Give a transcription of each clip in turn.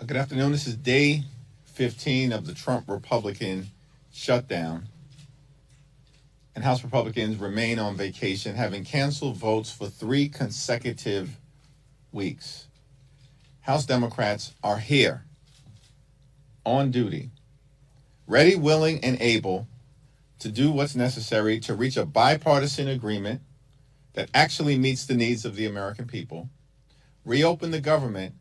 Good afternoon. This is day 15 of the Trump Republican shutdown. And House Republicans remain on vacation, having canceled votes for 3 consecutive weeks. House Democrats are here, on duty, ready, willing, and able to do what's necessary to reach a bipartisan agreement that actually meets the needs of the American people, reopen the government,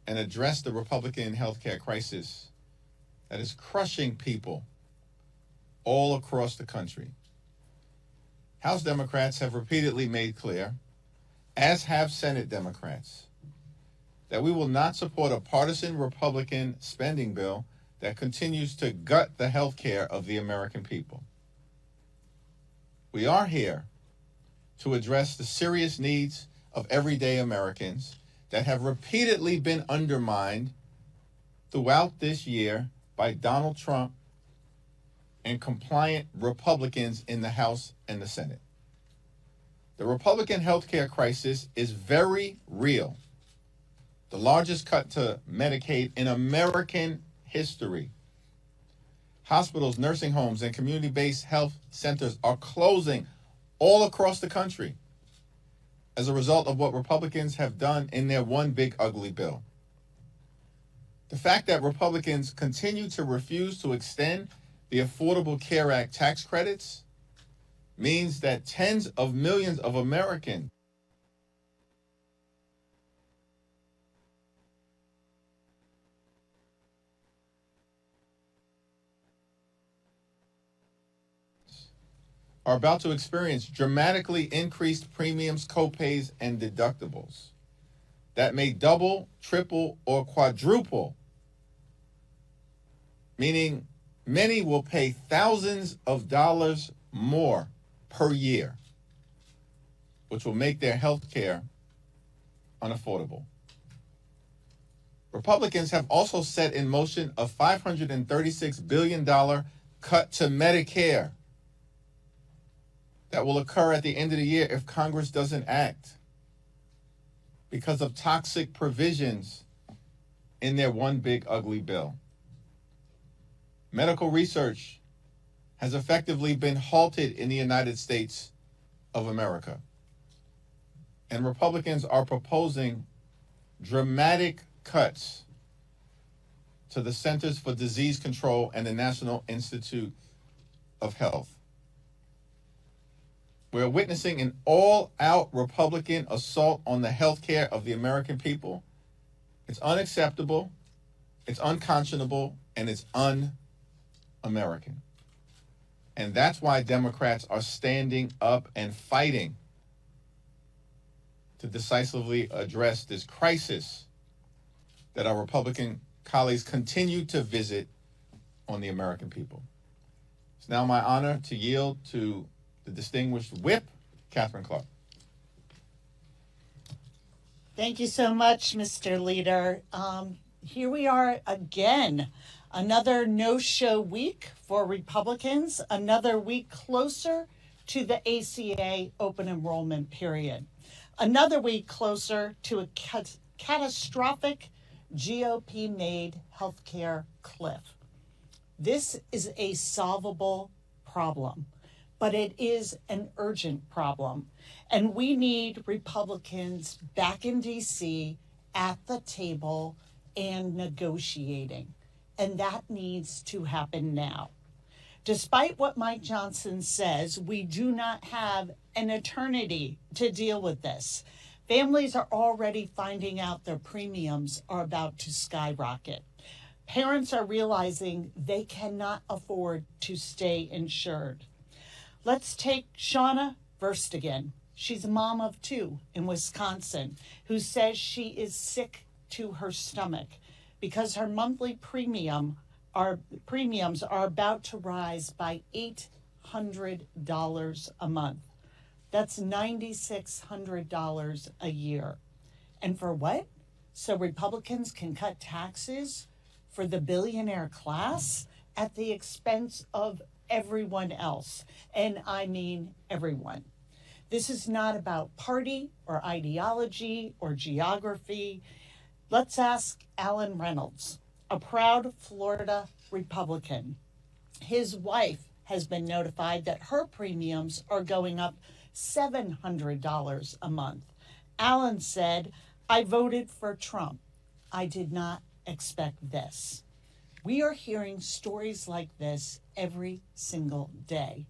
and address the Republican healthcare crisis that is crushing people all across the country. House Democrats have repeatedly made clear, as have Senate Democrats, that we will not support a partisan Republican spending bill that continues to gut the health care of the American people. We are here to address the serious needs of everyday Americans that have repeatedly been undermined throughout this year by Donald Trump and compliant Republicans in the House and the Senate. The Republican healthcare crisis is very real. The largest cut to Medicaid in American history. Hospitals, nursing homes, and community-based health centers are closing all across the country as a result of what Republicans have done in their one big ugly bill. The fact that Republicans continue to refuse to extend the Affordable Care Act tax credits means that tens of millions of Americans are about to experience dramatically increased premiums, copays, and deductibles that may double, triple, or quadruple, meaning many will pay thousands of dollars more per year, which will make their health care unaffordable. Republicans have also set in motion a $536 billion cut to Medicare that will occur at the end of the year if Congress doesn't act because of toxic provisions in their one big ugly bill. Medical research has effectively been halted in the United States of America. And Republicans are proposing dramatic cuts to the Centers for Disease Control and the National Institute of Health. We're witnessing an all-out Republican assault on the health care of the American people. It's unacceptable, it's unconscionable, and it's un-American. And that's why Democrats are standing up and fighting to decisively address this crisis that our Republican colleagues continue to visit on the American people. It's now my honor to yield to the distinguished Whip Katherine Clark. Thank you so much, Mr. Leader. Here we are again. Another no-show week for Republicans, another week closer to the ACA open enrollment period, another week closer to a catastrophic GOP-made healthcare cliff. This is a solvable problem, but it is an urgent problem, and we need Republicans back in D.C. at the table and negotiating. And that needs to happen now. Despite what Mike Johnson says, we do not have an eternity to deal with this. Families are already finding out their premiums are about to skyrocket. Parents are realizing they cannot afford to stay insured. Let's take Shauna Verstegen. She's a mom of 2 in Wisconsin who says she is sick to her stomach because her monthly premiums are about to rise by $800 a month. That's $9,600 a year. And for what? So Republicans can cut taxes for the billionaire class at the expense of everyone else. And I mean everyone. This is not about party or ideology or geography. Let's ask Alan Reynolds, a proud Florida Republican. His wife has been notified that her premiums are going up $700 a month. Alan said, I voted for Trump. I did not expect this. We are hearing stories like this every single day.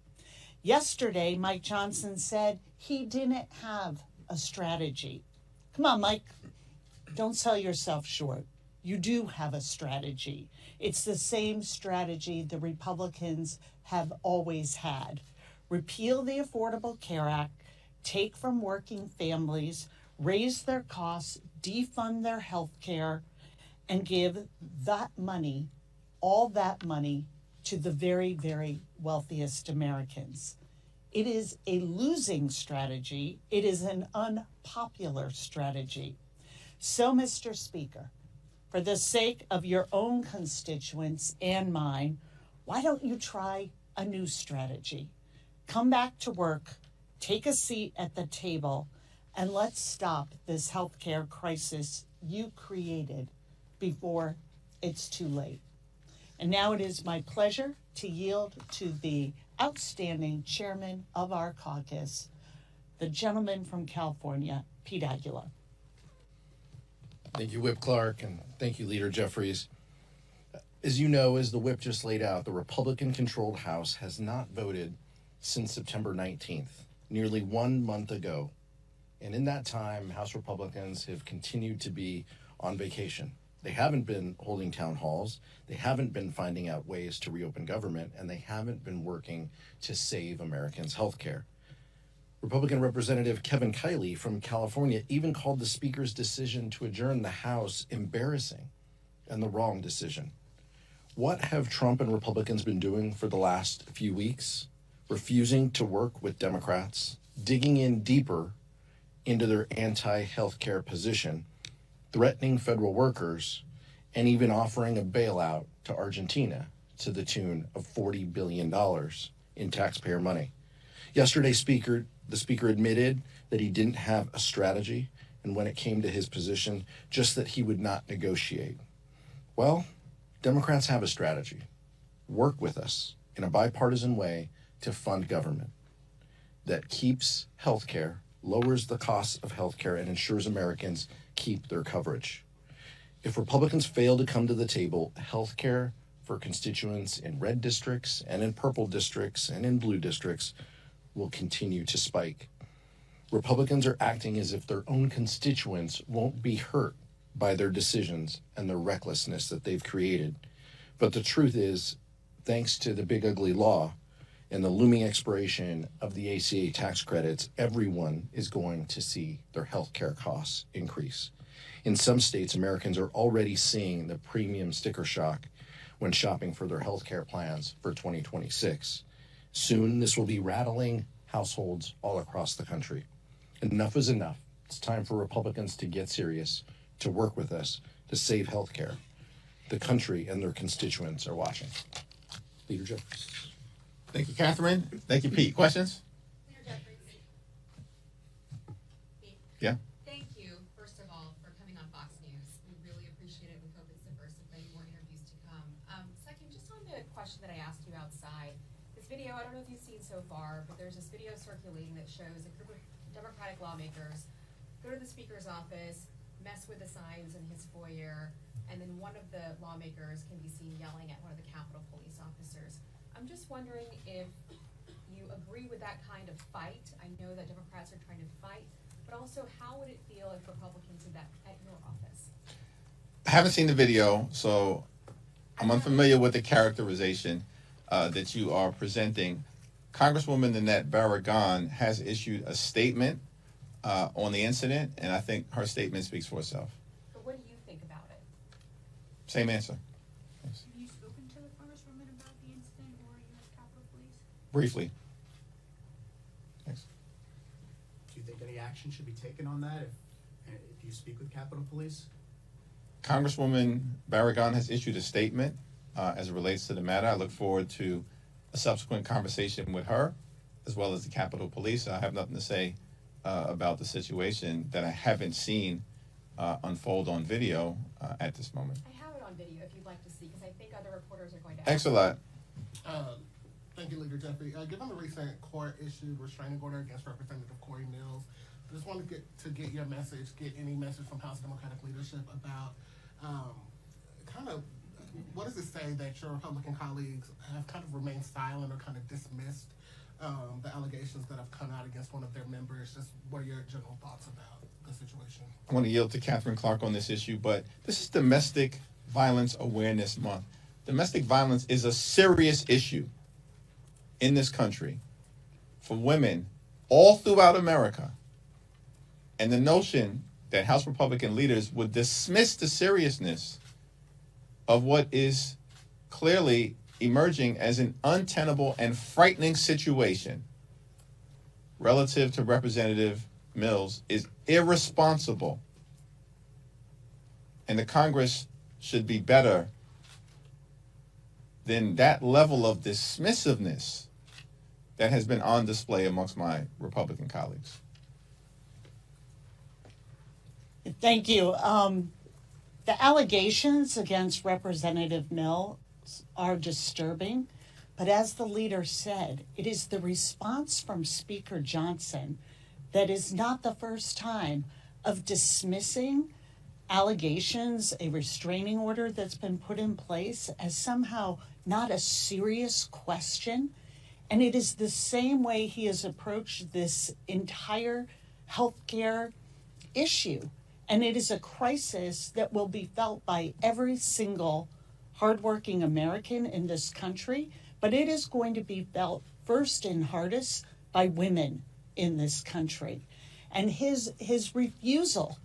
Yesterday, Mike Johnson said he didn't have a strategy. Come on, Mike, don't sell yourself short. You do have a strategy. It's the same strategy the Republicans have always had. Repeal the Affordable Care Act, take from working families, raise their costs, defund their health care, and give that money, all that money, to the very, very wealthiest Americans. It is a losing strategy. It is an unpopular strategy. So, Mr. Speaker, for the sake of your own constituents and mine, why don't you try a new strategy? Come back to work, take a seat at the table, and let's stop this healthcare crisis you created before it's too late. And now it is my pleasure to yield to the outstanding chairman of our caucus, the gentleman from California, Pete Aguilar. Thank you, Whip Clark, and thank you, Leader Jeffries. As you know, as the Whip just laid out, the Republican-controlled House has not voted since September 19th, nearly 1 month ago. And in that time, House Republicans have continued to be on vacation. They haven't been holding town halls, they haven't been finding out ways to reopen government, and they haven't been working to save Americans' health care. Republican Representative Kevin Kiley from California even called the Speaker's decision to adjourn the House embarrassing and the wrong decision. What have Trump and Republicans been doing for the last few weeks? Refusing to work with Democrats, digging in deeper into their anti-healthcare position, threatening federal workers, and even offering a bailout to Argentina to the tune of $40 billion in taxpayer money. Yesterday, the Speaker admitted that he didn't have a strategy, and when it came to his position, just that he would not negotiate. Well, Democrats have a strategy. Work with us in a bipartisan way to fund government that keeps health care, lowers the cost of health care, and ensures Americans keep their coverage. If Republicans fail to come to the table, health care for constituents in red districts and in purple districts and in blue districts will continue to spike. Republicans are acting as if their own constituents won't be hurt by their decisions and the recklessness that they've created. But the truth is, thanks to the big ugly law and the looming expiration of the ACA tax credits, everyone is going to see their health care costs increase. In some states, Americans are already seeing the premium sticker shock when shopping for their health care plans for 2026. Soon, this will be rattling households all across the country. Enough is enough. It's time for Republicans to get serious, to work with us, to save health care. The country and their constituents are watching. Leader Jeffries. Thank you, Catherine. Thank you, Pete. Questions? Leader Jeffries. Yeah. Thank you, first of all, for coming on Fox News. We really appreciate it. We hope it's the first of many more interviews to come. Second, just on the question that I asked you outside, this video, I don't know if you've seen so far, but there's this video circulating that shows a group of Democratic lawmakers go to the Speaker's office, mess with the signs in his foyer, and then one of the lawmakers can be seen yelling at one of the Capitol Police officers. I'm just wondering if you agree with that kind of fight. I know that Democrats are trying to fight, but also how would it feel if Republicans did that at your office? I haven't seen the video, so I'm unfamiliar with the characterization that you are presenting. Congresswoman Nanette Barragan has issued a statement on the incident, and I think her statement speaks for itself. But what do you think about it? Same answer. Have you spoken to the Congresswoman about the incident or U.S. Capitol Police? Briefly. Thanks. Do you think any action should be taken on that if you speak with Capitol Police? Congresswoman Barragan has issued a statement as it relates to the matter. I look forward to a subsequent conversation with her as well as the Capitol Police. I have nothing to say about the situation that I haven't seen unfold on video at this moment. I have it on video if you'd like to see, because I think other reporters are going to. Thanks a lot. Thank you, Leader Jeffrey. Given the recent court-issued restraining order against Representative Corey Mills, I just wanted to get your message, get any message from House Democratic leadership about kind of what does it say that your Republican colleagues have kind of remained silent or kind of dismissed the allegations that have come out against one of their members? Just what are your general thoughts about the situation? I want to yield to Katherine Clark on this issue, but this is Domestic Violence Awareness Month. Domestic violence is a serious issue in this country for women all throughout America. And the notion that House Republican leaders would dismiss the seriousness of what is clearly emerging as an untenable and frightening situation relative to Representative Mills is irresponsible. And the Congress should be better than that level of dismissiveness that has been on display amongst my Republican colleagues. Thank you. The allegations against Representative Mills are disturbing, but as the leader said, it is the response from Speaker Johnson that is not the first time of dismissing allegations, a restraining order that's been put in place as somehow not a serious question. And it is the same way he has approached this entire healthcare issue. And it is a crisis that will be felt by every single hardworking American in this country, but it is going to be felt first and hardest by women in this country. And his refusal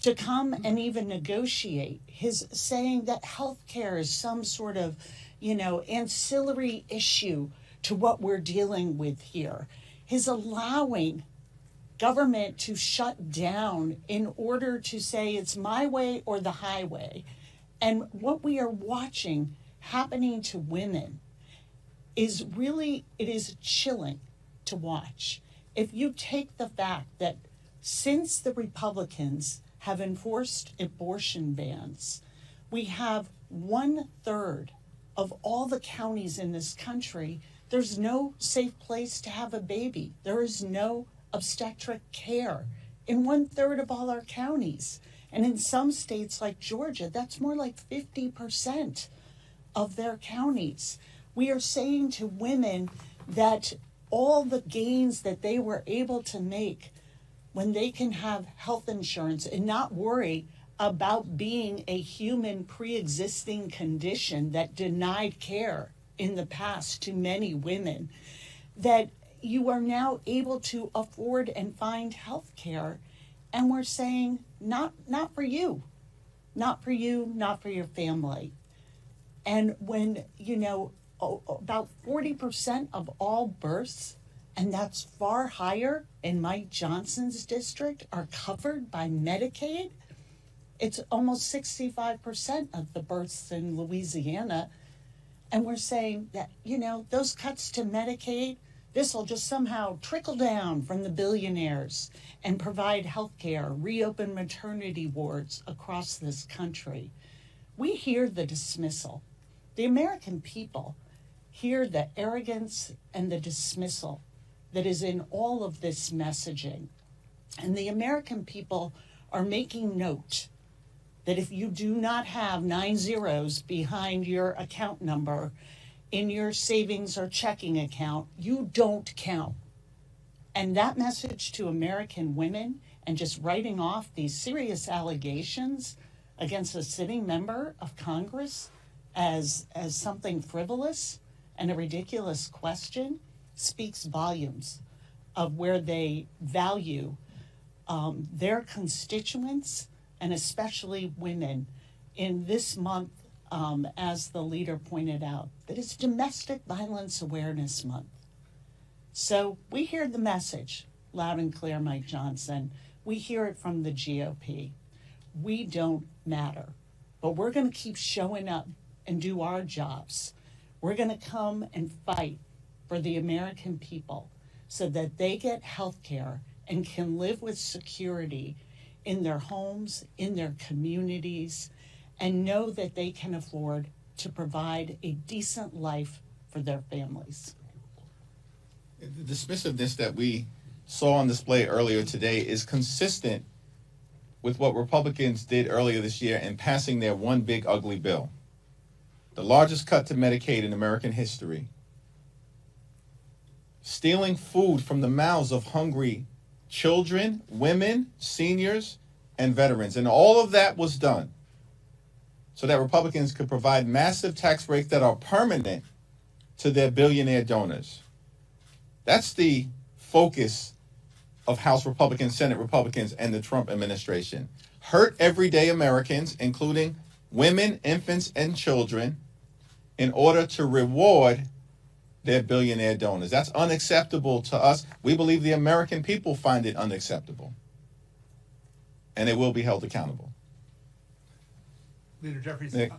to come and even negotiate, his saying that healthcare is some sort of, ancillary issue to what we're dealing with here, his allowing government to shut down in order to say it's my way or the highway. And what we are watching happening to women is really, it is chilling to watch. If you take the fact that since the Republicans have enforced abortion bans, we have 1/3 of all the counties in this country, there's no safe place to have a baby. There is no obstetric care in 1/3 of all our counties. And in some states like Georgia, that's more like 50% of their counties. We are saying to women that all the gains that they were able to make when they can have health insurance and not worry about being a human pre-existing condition that denied care in the past to many women, that you are now able to afford and find health care. And we're saying, not for you, not for you, not for your family. And when, about 40% of all births, and that's far higher in Mike Johnson's district, are covered by Medicaid. It's almost 65% of the births in Louisiana. And we're saying that, those cuts to Medicaid, this will just somehow trickle down from the billionaires and provide health care, reopen maternity wards across this country. We hear the dismissal. The American people hear the arrogance and the dismissal that is in all of this messaging. And the American people are making note that if you do not have 9 zeros behind your account number in your savings or checking account, you don't count. And that message to American women, and just writing off these serious allegations against a sitting member of Congress as something frivolous and a ridiculous question, speaks volumes of where they value their constituents, and especially women, in this month, as the leader pointed out, that it's Domestic Violence Awareness Month. So we hear the message loud and clear, Mike Johnson. We hear it from the GOP. We don't matter, but we're going to keep showing up and do our jobs. We're going to come and fight for the American people so that they get health care and can live with security in their homes, in their communities, and know that they can afford to provide a decent life for their families. The dismissiveness that we saw on display earlier today is consistent with what Republicans did earlier this year in passing their one big ugly bill, the largest cut to Medicaid in American history, stealing food from the mouths of hungry children, women, seniors, and veterans. And all of that was done so that Republicans could provide massive tax breaks that are permanent to their billionaire donors. That's the focus of House Republicans, Senate Republicans, and the Trump administration. Hurt everyday Americans, including women, infants, and children, in order to reward their billionaire donors. That's unacceptable to us. We believe the American people find it unacceptable. And they will be held accountable. Leader Jeffries, Nick.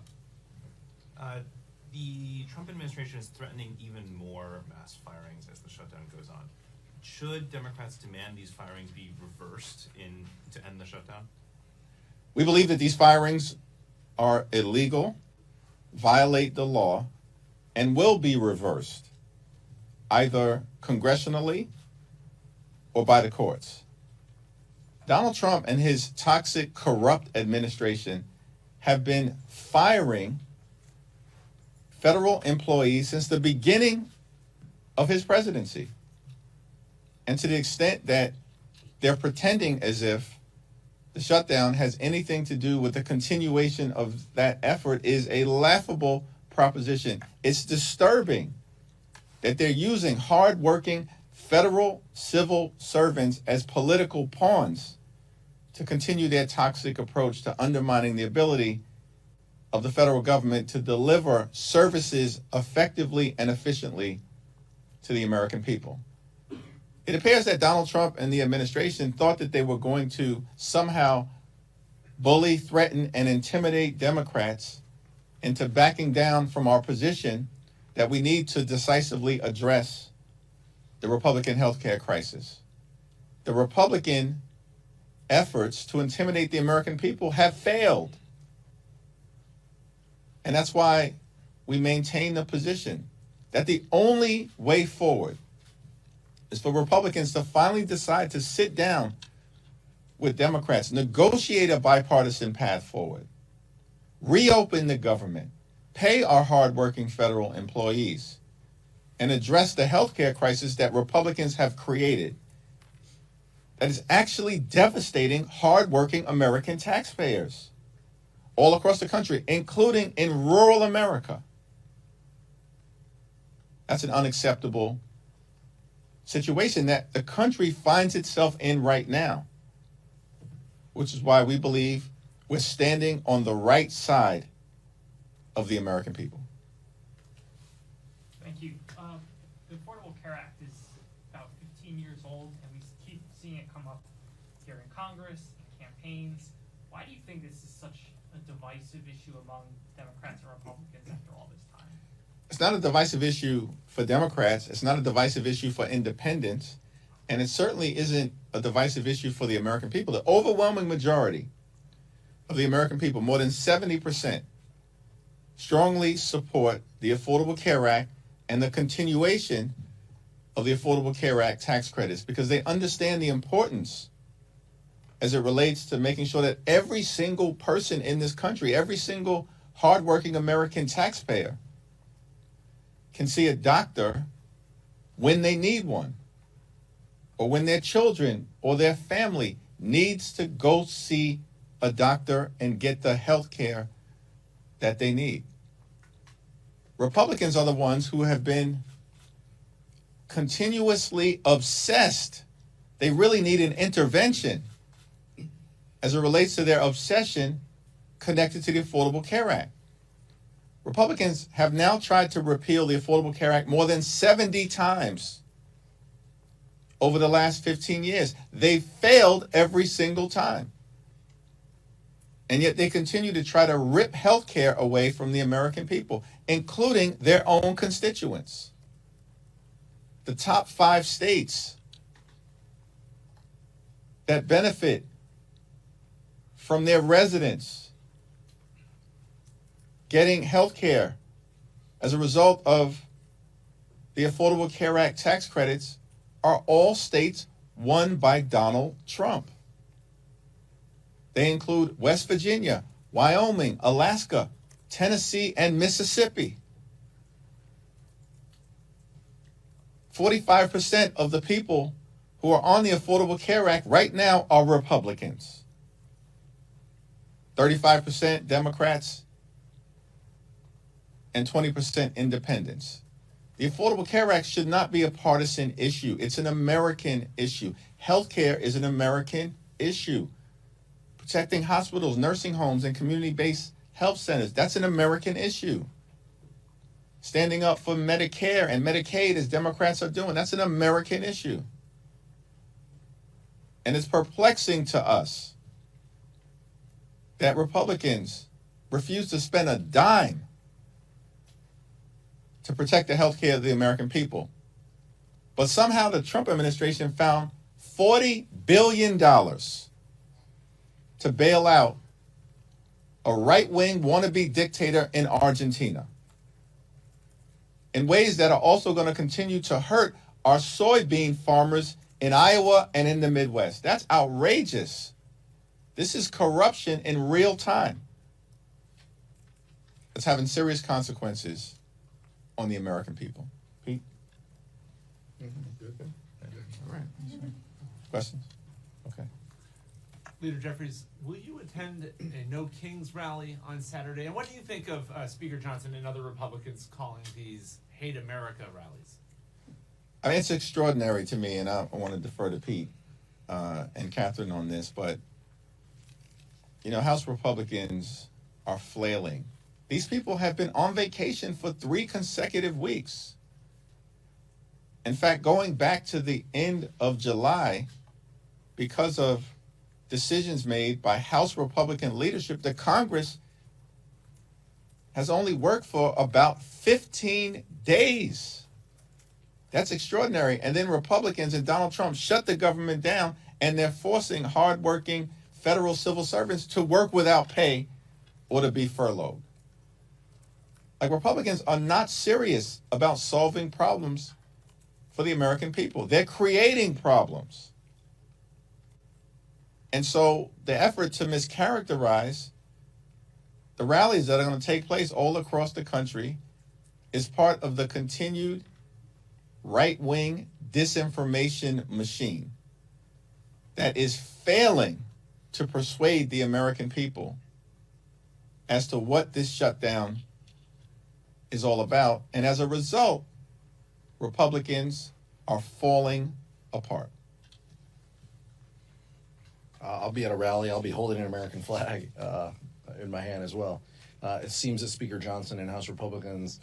The Trump administration is threatening even more mass firings as the shutdown goes on. Should Democrats demand these firings be reversed to end the shutdown? We believe that these firings are illegal, violate the law, and will be reversed, either congressionally or by the courts. Donald Trump and his toxic, corrupt administration have been firing federal employees since the beginning of his presidency. And to the extent that they're pretending as if the shutdown has anything to do with the continuation of that effort is a laughable proposition. It's disturbing that they're using hardworking federal civil servants as political pawns to continue their toxic approach to undermining the ability of the federal government to deliver services effectively and efficiently to the American people. It appears that Donald Trump and the administration thought that they were going to somehow bully, threaten, and intimidate Democrats into backing down from our position that we need to decisively address the Republican healthcare crisis. The Republican efforts to intimidate the American people have failed. And that's why we maintain the position that the only way forward is for Republicans to finally decide to sit down with Democrats, negotiate a bipartisan path forward, reopen the government, pay our hardworking federal employees, and address the healthcare crisis that Republicans have created that is actually devastating hardworking American taxpayers all across the country, including in rural America. That's an unacceptable situation that the country finds itself in right now, which is why we believe we're standing on the right side of the American people. Thank you. The Affordable Care Act is about 15 years old, and we keep seeing it come up here in Congress, in campaigns. Why do you think this is such a divisive issue among Democrats and Republicans after all this time? It's not a divisive issue for Democrats. It's not a divisive issue for independents. And it certainly isn't a divisive issue for the American people. The overwhelming majority of the American people, more than 70%, strongly support the Affordable Care Act and the continuation of the Affordable Care Act tax credits because they understand the importance as it relates to making sure that every single person in this country, every single hardworking American taxpayer can see a doctor when they need one, or when their children or their family needs to go see a doctor and get the health care that they need. Republicans are the ones who have been continuously obsessed. They really need an intervention as it relates to their obsession connected to the Affordable Care Act. Republicans have now tried to repeal the Affordable Care Act more than 70 times over the last 15 years. They've failed every single time. And yet they continue to try to rip health care away from the American people, including their own constituents. The top 5 states that benefit from their residents getting health care as a result of the Affordable Care Act tax credits are all states won by Donald Trump. They include West Virginia, Wyoming, Alaska, Tennessee, and Mississippi. 45% of the people who are on the Affordable Care Act right now are Republicans. 35% Democrats and 20% independents. The Affordable Care Act should not be a partisan issue. It's an American issue. Healthcare is an American issue. Protecting hospitals, nursing homes, and community-based health centers, that's an American issue. Standing up for Medicare and Medicaid, as Democrats are doing, that's an American issue. And it's perplexing to us that Republicans refuse to spend a dime to protect the health care of the American people. But somehow the Trump administration found $40 billion to bail out a right-wing wannabe dictator in Argentina in ways that are also going to continue to hurt our soybean farmers in Iowa and in the Midwest. That's outrageous. This is corruption in real time. It's having serious consequences on the American people. Pete? Good. All right. Questions? Okay. Leader Jeffries, will you attend a No Kings rally on Saturday? And what do you think of Speaker Johnson and other Republicans calling these Hate America rallies? I mean, it's extraordinary to me, and I want to defer to Pete and Katherine on this, but, you know, House Republicans are flailing. These people have been on vacation for 3 consecutive weeks. In fact, going back to the end of July, because of decisions made by House Republican leadership, the Congress has only worked for about 15 days. That's extraordinary. And then Republicans and Donald Trump shut the government down, and they're forcing hardworking federal civil servants to work without pay or to be furloughed. Like, Republicans are not serious about solving problems for the American people. They're creating problems. And so the effort to mischaracterize the rallies that are going to take place all across the country is part of the continued right-wing disinformation machine that is failing to persuade the American people as to what this shutdown is all about. And as a result, Republicans are falling apart. I'll be at a rally. I'll be holding an American flag in my hand as well. It seems that Speaker Johnson and House Republicans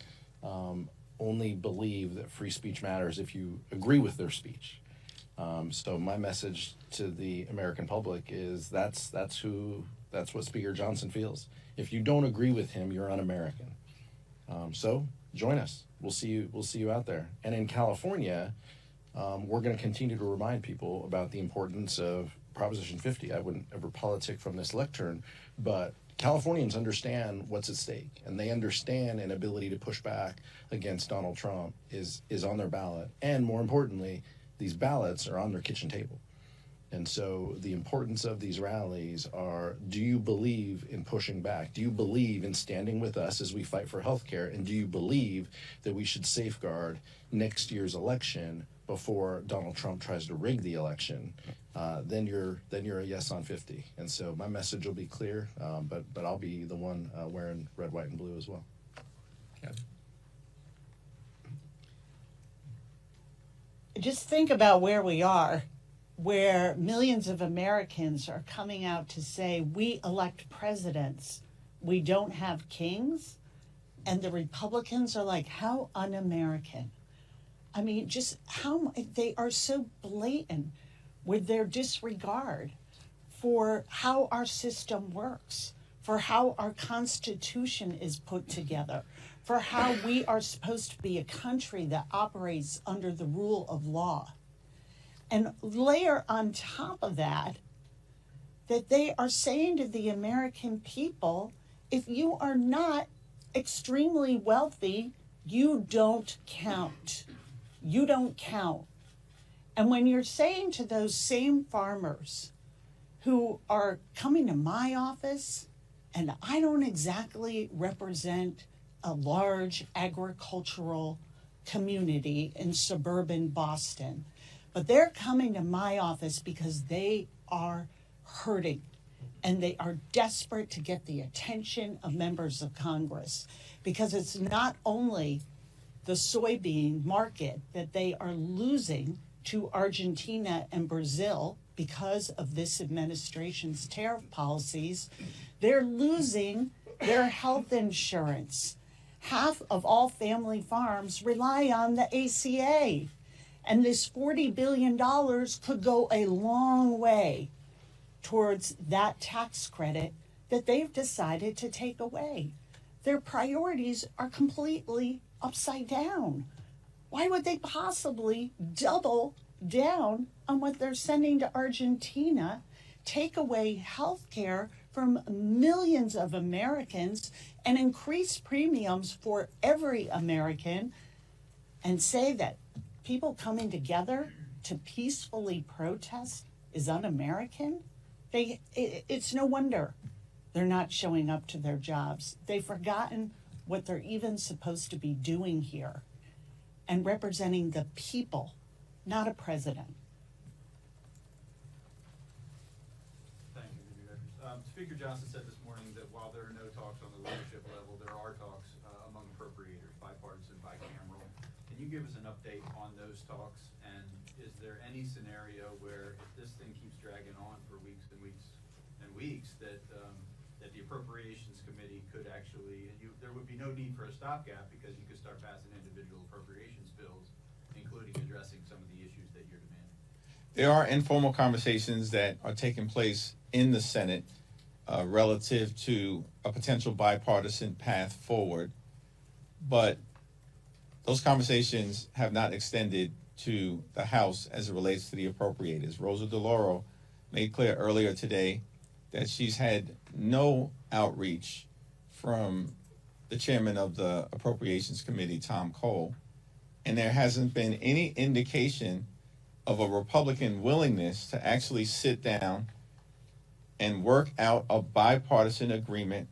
only believe that free speech matters if you agree with their speech. So my message to the American public is that's what Speaker Johnson feels. If you don't agree with him, you're un-American. So join us. We'll see you out there. And in California, we're going to continue to remind people about the importance of Proposition 50. I wouldn't ever politic from this lectern, but Californians understand what's at stake, and they understand an ability to push back against Donald Trump is on their ballot. And more importantly, these ballots are on their kitchen table. And so the importance of these rallies are, do you believe in pushing back? Do you believe in standing with us as we fight for health care? And do you believe that we should safeguard next year's election before Donald Trump tries to rig the election? Then you're a yes on 50. And so my message will be clear, but I'll be the one wearing red, white, and blue as well. Just think about where we are, where millions of Americans are coming out to say, we elect presidents, we don't have kings. And the Republicans are like, how un-American. I mean, just how they are so blatant with their disregard for how our system works, for how our Constitution is put together, for how we are supposed to be a country that operates under the rule of law. And layer on top of that that they are saying to the American people, if you are not extremely wealthy, you don't count. You don't count. And when you're saying to those same farmers who are coming to my office, and I don't exactly represent a large agricultural community in suburban Boston, but they're coming to my office because they are hurting and they are desperate to get the attention of members of Congress, because it's not only the soybean market that they are losing to Argentina and Brazil because of this administration's tariff policies, they're losing their health insurance. Half of all family farms rely on the ACA, and this $40 billion could go a long way towards that tax credit that they've decided to take away. Their priorities are completely upside down. Why would they possibly double down on what they're sending to Argentina, take away health care from millions of Americans, and increase premiums for every American, and say that people coming together to peacefully protest is un-American? It's no wonder they're not showing up to their jobs. They've forgotten what they're even supposed to be doing here, and representing the people, not a president. Thank you, Leader Jeffries. Speaker Johnson said this morning that while there are no talks on the leadership level, there are talks among appropriators, bipartisan, bicameral. Can you give us an update on those talks? And is there any scenario where, if this thing keeps dragging on for weeks and weeks and weeks, that the Appropriations Committee could actually, and there would be no need for a stopgap because you could start passing individual appropriations bills, including addressing some of the issues that you're demanding? There are informal conversations that are taking place in the Senate relative to a potential bipartisan path forward, but those conversations have not extended to the House as it relates to the appropriators. Rosa DeLauro made clear earlier today that she's had no outreach from the chairman of the Appropriations Committee, Tom Cole, and there hasn't been any indication of a Republican willingness to actually sit down and work out a bipartisan agreement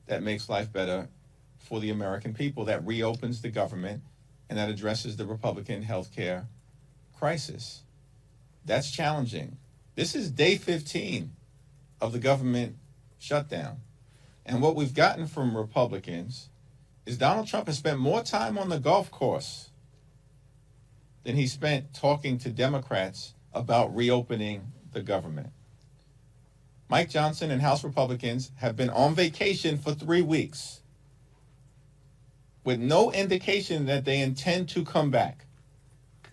that makes life better for the American people, that reopens the government, and that addresses the Republican health care crisis. That's challenging. This is day 15 of the government shutdown. And what we've gotten from Republicans is Donald Trump has spent more time on the golf course than he spent talking to Democrats about reopening the government. Mike Johnson and House Republicans have been on vacation for 3 weeks with no indication that they intend to come back,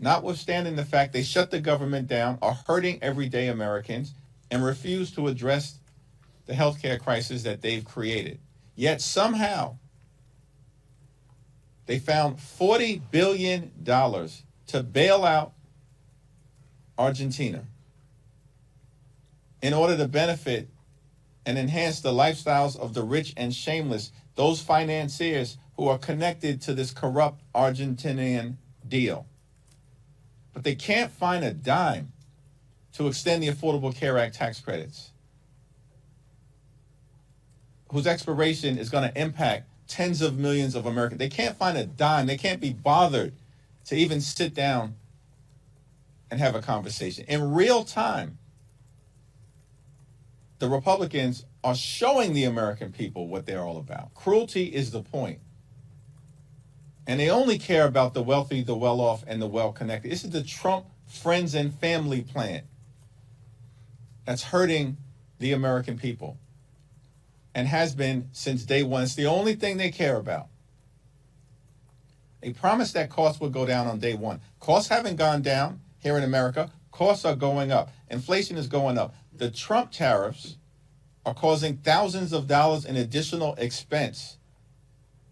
notwithstanding the fact they shut the government down, are hurting everyday Americans, and refuse to address the healthcare crisis that they've created. Yet somehow they found $40 billion to bail out Argentina in order to benefit and enhance the lifestyles of the rich and shameless, those financiers who are connected to this corrupt Argentinian deal. But they can't find a dime to extend the Affordable Care Act tax credits, whose expiration is going to impact tens of millions of Americans. They can't find a dime. They can't be bothered to even sit down and have a conversation. In real time, the Republicans are showing the American people what they're all about. Cruelty is the point. And they only care about the wealthy, the well-off, and the well-connected. This is the Trump friends and family plan that's hurting the American people and has been since day one. It's the only thing they care about. They promised that costs would go down on day one. Costs haven't gone down here in America. Costs are going up. Inflation is going up. The Trump tariffs are causing thousands of dollars in additional expense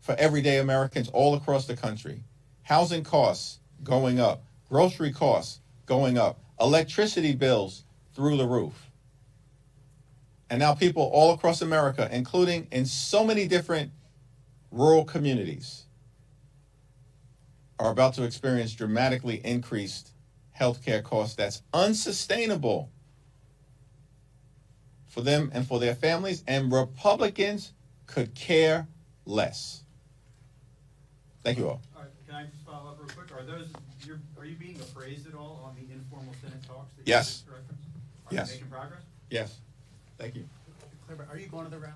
for everyday Americans all across the country. Housing costs going up. Grocery costs going up. Electricity bills through the roof. And now people all across America, including in so many different rural communities, are about to experience dramatically increased healthcare costs that's unsustainable for them and for their families, and Republicans could care less. Thank you all. All right, can I just follow up real quick? Are you being appraised at all on the informal Senate talks that you Yes. just referenced? Yes. Are you making progress? Yes. Thank you. Are you going to the rally?